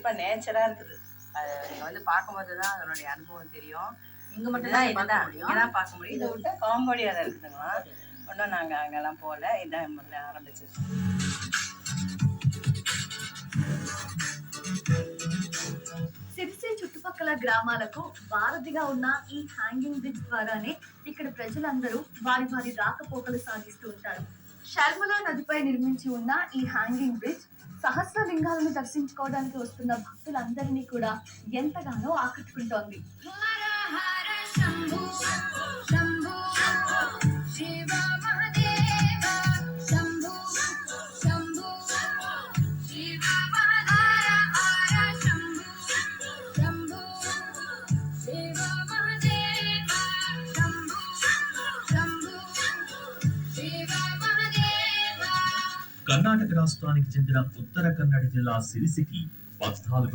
கண்டிப்பா நேச்சரா இருக்குது. அது நீங்க பார்க்கும்போது தான் அதனுடைய அனுபவம் தெரியும். இங்க மட்டும் தான் இங்கதான் பார்க்க முடியும். இதை விட்டா காம்போடியால இருக்குதுங்களா. ஒன்றும் நாங்க அங்கெல்லாம் போகல. இதான் முதல்ல ஆரம்பிச்சிருக்கோம். సిరిసి చుట్టుపక్కల గ్రామాలకు వారధిగా ఉన్న ఈ హ్యాంగింగ్ బ్రిడ్జ్ ద్వారానే ఇక్కడ ప్రజలందరూ వారి వారి రాకపోకలు సాగిస్తూ ఉంటారు. శర్మలా నదిపై నిర్మించి ఉన్న ఈ హ్యాంగింగ్ బ్రిడ్జ్ సహస్ర లింగాలను దర్శించుకోవడానికి వస్తున్న భక్తులందరినీ కూడా ఎంతగానో ఆకట్టుకుంటోంది. కర్ణాటక రాష్ట్రానికి చెందిన ఉత్తర కన్నడ జిల్లా సిరిసికి 14